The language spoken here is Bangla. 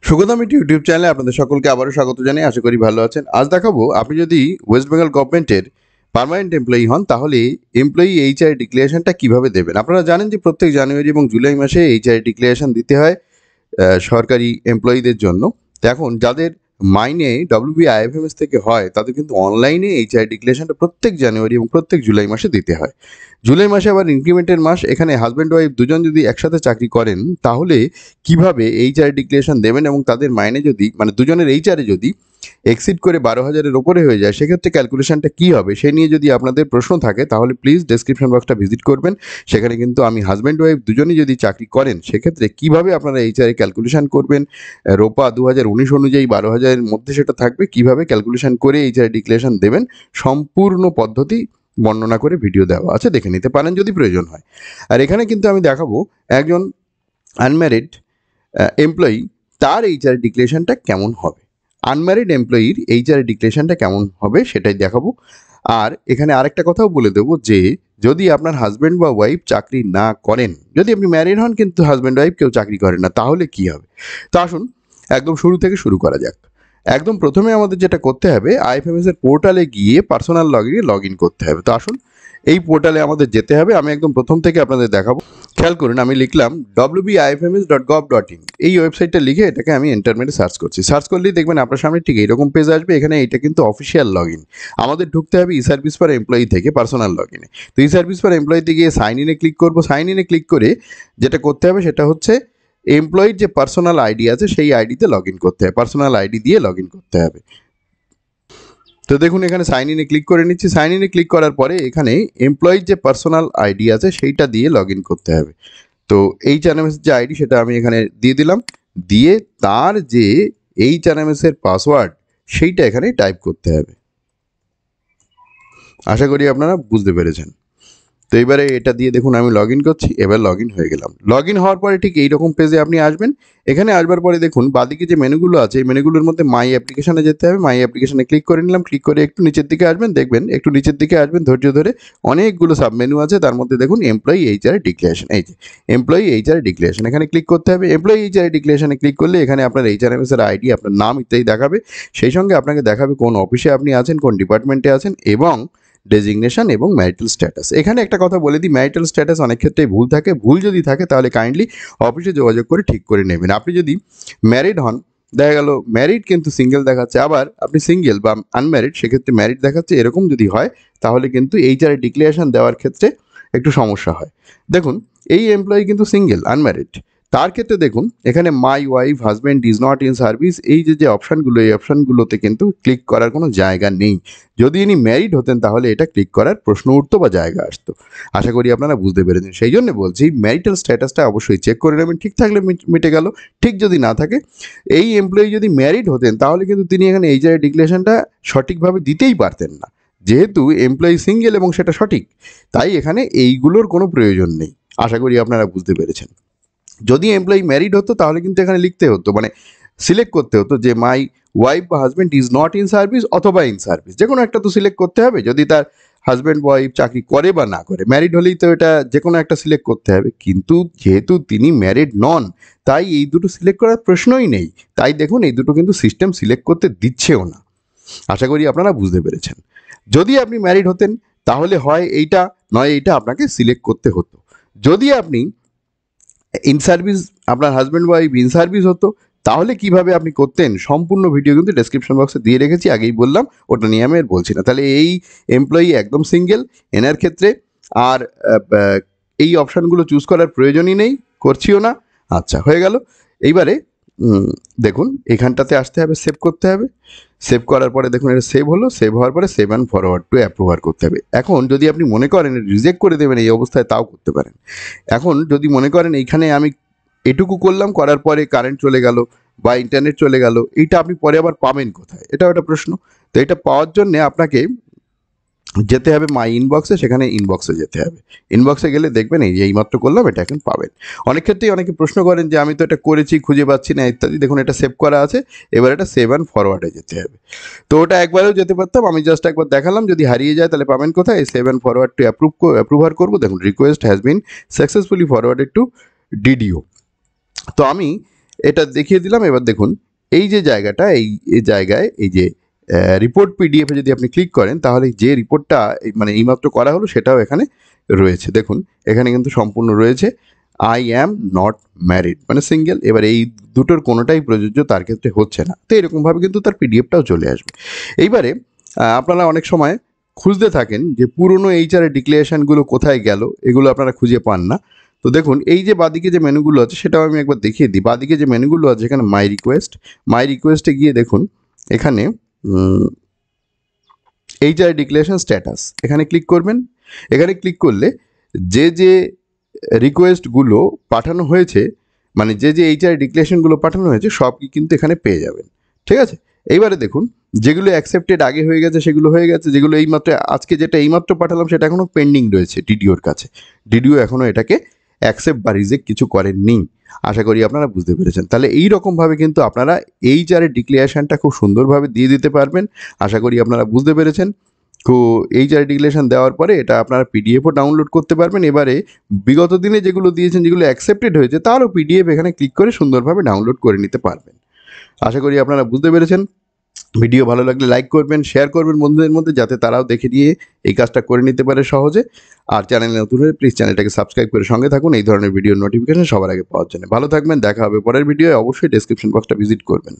সুগন্ধমিট ইউটিউব চ্যানেলে আপনাদের সকলকে আবারও স্বাগত জানাই। আশা করি ভালো আছেন। আজ দেখাবো আপনি যদি ওয়েস্ট বেঙ্গল গভর্নমেন্টের পার্মানেন্ট এমপ্লয়ি হন তাহলে এমপ্লয়ি এইচআর ডিক্লারেশনটা কিভাবে দেবেন। আপনারা জানেন যে প্রত্যেক জানুয়ারি এবং জুলাই মাসে এইচআর ডিক্লারেশন দিতে হয় সরকারি এমপ্লয়িদের জন্য। তো এখন যাদের মাইনে WBIFMS থেকে হয় তাদের কিন্তু অনলাইনে এইচআর ডিক্লারেশনটা প্রত্যেক জানুয়ারি এবং প্রত্যেক জুলাই মাসে দিতে হয়। জুলাই মাসে আবার ইনক্রিমেন্টের মাস। এখানে হাজব্যান্ড ওয়াইফ দুজন যদি একসাথে চাকরি করেন তাহলে কিভাবে এইচআর ডিক্লারেশন দেবেন এবং তাদের মাইনে যদি দুজনের এইচআরে যদি এক্সিড করে 12,000-এর ওপরে হয়ে যায় সেক্ষেত্রে ক্যালকুলেশনটা কী হবে সে নিয়ে যদি আপনাদের প্রশ্ন থাকে তাহলে প্লিজ ডেসক্রিপশন বক্সটা ভিজিট করবেন। সেখানে কিন্তু আমি হাজব্যান্ড ওয়াইফ দুজনই যদি চাকরি করেন সেক্ষেত্রে কীভাবে আপনারা এইচআরে ক্যালকুলেশন করবেন, রোপা 2019 অনুযায়ী 12,000-এর মধ্যে সেটা থাকবে, কীভাবে ক্যালকুলেশন করে এইচআর ডিক্লারেশন দেবেন সম্পূর্ণ পদ্ধতি বর্ণনা করে ভিডিও দেওয়া আছে, দেখে নিতে পারেন যদি প্রয়োজন হয়। আর এখানে কিন্তু আমি দেখাবো একজন আনম্যারিড এমপ্লয়ি তার এইচআর ডিক্লারেশনটা কেমন হবে, আনম্যারিড এমপ্লয়ির এইচআর ডিক্লারেশনটা কেমন হবে সেটাই দেখাবো। আর এখানে আরেকটা কথাও বলে দেবো যে যদি আপনার হাজব্যান্ড বা ওয়াইফ চাকরি না করেন, যদি আপনি ম্যারিড হন কিন্তু হাজব্যান্ড ওয়াইফ কেউ চাকরি করেন না, তাহলে কি হবে। তো আসুন একদম শুরু থেকে শুরু করা যাক। একদম প্রথমে আমাদের যেটা করতে হবে আইএফএমএস এর পোর্টালে গিয়ে পার্সোনাল লগ ইন করতে হবে। তো আসুন এই পোর্টালে আমাদের যেতে হবে। আমি একদম প্রথম থেকে আপনাদের দেখাবো। খেয়াল করুন, আমি লিখলাম wbifms.gov.in, এই ওয়েবসাইটটা লিখে এটাকে আমি এন্টার মেরে সার্চ করছি। সার্চ করলেই দেখবেন আপনার সামনে ঠিক এইরকম পেজ আসবে। এখানে এটা কিন্তু অফিসিয়াল লগ ইন। আমাদের ঢুকতে হবে ই সার্ভিস ফর এমপ্লয়ি থেকে পার্সোনাল লগ ইনে। তো ই সার্ভিস ফর এমপ্লয়িতে গিয়ে সাইন ইনে ক্লিক করবো। সাইন ইনে ক্লিক করে যেটা করতে হবে সেটা হচ্ছে এমপ্লয়ির যে পার্সোনাল আইডি আছে সেই আইডিতে লগ ইন করতে হবে, পার্সোনাল আইডি দিয়ে লগ ইন করতে হবে। তো দেখুন এখানে সাইন ইনে ক্লিক করে নিচ্ছি। সাইন ইনে ক্লিক করার পরে এখানে এমপ্লয়ির যে পার্সোনাল আইডি আছে সেইটা দিয়ে লগ ইন করতে হবে। তো HRMS যে আইডি সেটা আমি এখানে দিয়ে দিলাম, দিয়ে তার যে HRMS এর পাসওয়ার্ড সেইটা এখানে টাইপ করতে হবে। আশা করি আপনারা বুঝতে পেরেছেন। তো এবারে এটা দিয়ে দেখুন আমি লগ ইন করছি। এবার লগ ইন হয়ে গেলাম। লগ ইন হওয়ার পরে ঠিক এইরকম পেজে আপনি আসবেন। এখানে আসবার পরে দেখুন বাদিকে যে মেনুগুলো আছে এই মেনুগুলোর মধ্যে মাই অ্যাপ্লিকেশনে যেতে হবে। মাই অ্যাপ্লিকেশনে ক্লিক করে নিলাম। ক্লিক করে একটু নিচের দিকে আসবেন, দেখবেন একটু নিচের দিকে আসবেন ধৈর্য ধরে অনেকগুলো সাব মেনু আছে। তার মধ্যে দেখুন এমপ্লয়ি এইচআর ডিক্লারেশন, এই যে এমপ্লয়ি এইচআর ডিক্লারেশন এখানে ক্লিক করতে হবে। এমপ্লয়ি এইচআর ডিক্লারেশনে ক্লিক করলে এখানে আপনার HRMS এর আইডি, আপনার নাম ইত্যাদি দেখাবে। সেই সঙ্গে আপনাকে দেখাবে কোন অফিসে আপনি আছেন, কোন ডিপার্টমেন্টে আছেন এবং ডেজিগনেশন এবং ম্যারিটাল স্ট্যাটাস। এখানে একটা কথা বলে দিই, ম্যারিটাল স্ট্যাটাস অনেক ক্ষেত্রেই ভুল থাকে। ভুল যদি থাকে তাহলে কাইন্ডলি অফিসে যোগাযোগ করে ঠিক করে নেবেন। আপনি যদি ম্যারিড হন, দেখা গেল ম্যারিড কিন্তু সিঙ্গেল দেখাচ্ছে, আবার আপনি সিঙ্গেল বা আনম্যারিড সেক্ষেত্রে ম্যারিড দেখাচ্ছে, এরকম যদি হয় তাহলে কিন্তু এইচআর ডিক্লারেশন দেওয়ার ক্ষেত্রে একটু সমস্যা হয়। দেখুন এই এমপ্লয়ি কিন্তু সিঙ্গেল আনম্যারিড, তার ক্ষেত্রে দেখুন এখানে my wife husband is not in service, এই যে অপশানগুলো এই অপশানগুলোতে কিন্তু ক্লিক করার কোনো জায়গা নেই। যদি ইনি ম্যারিড হতেন তাহলে এটা ক্লিক করার প্রশ্ন উঠতো বা জায়গা আসতো। আশা করি আপনারা বুঝতে পেরেছেন। সেই জন্য বলছি ম্যারিটাল স্ট্যাটাসটা অবশ্যই চেক করে নেবেন। ঠিক থাকলে মিটে গেল, ঠিক যদি না থাকে, এই এমপ্লয়ি যদি ম্যারিড হতেন তাহলে কিন্তু তিনি এখানে এইচআর ডিক্লারেশনটা সঠিকভাবে দিতেই পারতেন না। যেহেতু এমপ্লয়ি সিঙ্গেল এবং সেটা সঠিক, তাই এখানে এইগুলোর কোনো প্রয়োজন নেই। আশা করি আপনারা বুঝতে পেরেছেন। যদি এমপ্লয়ি ম্যারিড হতো তাহলে কিন্তু এখানে লিখতে হতো, সিলেক্ট করতে হতো যে মাই ওয়াইফ বা husband is not in service অথবা ইন সার্ভিস, যে কোনো একটা তো সিলেক্ট করতে হবে। যদি তার হাজব্যান্ড ওয়াইফ চাকরি করে বা না করে, ম্যারিড হলেই তো এটা যে কোনো একটা সিলেক্ট করতে হবে। কিন্তু যেহেতু তিনি ম্যারিড নন তাই এই দুটো সিলেক্ট করার প্রশ্নই নেই। তাই দেখুন এই দুটো কিন্তু সিস্টেম সিলেক্ট করতে দিচ্ছেও না। আশা করি আপনারা বুঝতে পেরেছেন। যদি আপনি ম্যারিড হতেন তাহলে হয় এইটা নয় এইটা আপনাকে সিলেক্ট করতে হতো। যদি আপনি ইন সার্ভিস, আপনার হাজব্যান্ড ওয়াইফ ইন সার্ভিস হতো তাহলে কিভাবে আপনি করতেন সম্পূর্ণ ভিডিও কিন্তু ডেসক্রিপশন বক্সে দিয়ে রেখেছি, আগেই বললাম, ওটা নিয়ে আমি আর বলছি না। তাহলে এই এমপ্লয়ি একদম সিঙ্গেল, এনার ক্ষেত্রে আর এই অপশানগুলো চুজ করার প্রয়োজনই নেই, করছিও না। আচ্ছা হয়ে গেল। এইবারে দেখুন এখানটাতে আসতে হবে, সেভ করতে হবে। সেভ করার পরে দেখুন এটা সেভ হলো। সেভ হওয়ার পরে save and forward to approver করতে হবে। এখন যদি আপনি মনে করেন রিজেক্ট করে দেবেন এই অবস্থায়, তাও করতে পারেন। এখন যদি মনে করেন এইখানে আমি এটুকু করলাম, করার পরে কারেন্ট চলে গেল বা ইন্টারনেট চলে গেল, এইটা আপনি পরে আবার পাবেন কোথায়, এটাও একটা প্রশ্ন। তো এটা পাওয়ার জন্যে আপনাকে যেতে হবে মাই ইনবক্সে, সেখানে ইনবক্সে যেতে হবে। ইনবক্সে গেলে দেখবেন এই যে এইমাত্র করলাম এটা এখন পাবেন। অনেক ক্ষেত্রেই অনেকে প্রশ্ন করেন যে আমি তো এটা করেছি খুঁজে পাচ্ছি না ইত্যাদি। দেখুন এটা সেভ করা আছে, এবার এটা সেভ অ্যান্ড ফরওয়ার্ডে যেতে হবে। তো ওটা একবারেও যেতে পারতাম, আমি জাস্ট একবার দেখালাম। যদি হারিয়ে যায় তাহলে পাবেন কোথায়, save and forward to approver করবো। দেখুন request has been successfully forwarded two DDO. তো আমি এটা দেখিয়ে দিলাম। এবার দেখুন এই যে জায়গাটা, এই জায়গায় এই যে রিপোর্ট পিডিএফে যদি আপনি ক্লিক করেন তাহলে যে রিপোর্টটা মানে এইমাত্র করা হলো সেটাও এখানে রয়েছে। দেখুন এখানে কিন্তু সম্পূর্ণ রয়েছে আই অ্যাম নট ম্যারিড, মানে সিঙ্গেল। এবার এই দুটোর কোনোটাই প্রযোজ্য তার ক্ষেত্রে হচ্ছে না, তো এরকমভাবে কিন্তু তার পিডিএফটাও চলে আসবে। এইবারে আপনারা অনেক সময় খুঁজতে থাকেন যে পুরনো এইচআরের ডিক্লারেশনগুলো কোথায় গেল, এগুলো আপনারা খুঁজে পান না। তো দেখুন এই যে বাদিকে যে মেনুগুলো আছে সেটাও আমি একবার দেখিয়ে দিই। বাদিকে যে মেনুগুলো আছে এখানে মাই রিকোয়েস্টে গিয়ে দেখুন এখানে এইচআর ডিক্লারেশন স্ট্যাটাস, এখানে ক্লিক করবেন। এখানে ক্লিক করলে যে রিকোয়েস্টগুলো পাঠানো হয়েছে, মানে যে এইচআর ডিক্লারেশনগুলো পাঠানো হয়েছে সব কিন্তু এখানে পেয়ে যাবেন। ঠিক আছে, এইবারে দেখুন যেগুলো অ্যাকসেপ্টেড আগে হয়ে গেছে সেগুলো হয়ে গেছে, যেগুলো এইমাত্র আজকে যেটা এইমাত্র পাঠালাম সেটা এখনও পেন্ডিং রয়েছে ডিডিওর কাছে। ডিডিও এখনও এটাকে অ্যাকসেপ্ট বা রিজেক্ট কিছু করেননি। আশা করি আপনারা বুঝতে পেরেছেন। তাহলে এই রকমভাবে কিন্তু আপনারা এইচআরের ডিক্লারেশনটা খুব সুন্দরভাবে দিয়ে দিতে পারবেন। আশা করি আপনারা বুঝতে পেরেছেন। তো এইচআর ডিক্লারেশন দেওয়ার পরে এটা আপনারা পিডিএফও ডাউনলোড করতে পারবেন। এবারে বিগত দিনে যেগুলো দিয়েছেন, যেগুলো অ্যাকসেপ্টেড হয়েছে তারও পিডিএফ এখানে ক্লিক করে সুন্দরভাবে ডাউনলোড করে নিতে পারবেন। আশা করি আপনারা বুঝতে পেরেছেন। ভিডিও ভালো লাগলে লাইক করবেন, শেয়ার করবেন বন্ধুদের মধ্যে, যাতে তারাও দেখে নিয়ে এই কাজটা করে নিতে পারে সহজে। আর চ্যানেলে নতুন হলে প্লিজ চ্যানেলটাকে সাবস্ক্রাইব করে সঙ্গে থাকুন এই ধরনের ভিডিওর নোটিফিকেশন সবার আগে পাওয়ার জন্য। ভালো থাকবেন, দেখা হবে পরের ভিডিও। অবশ্যই ডেসক্রিপশন বক্সটা ভিজিট করবেন।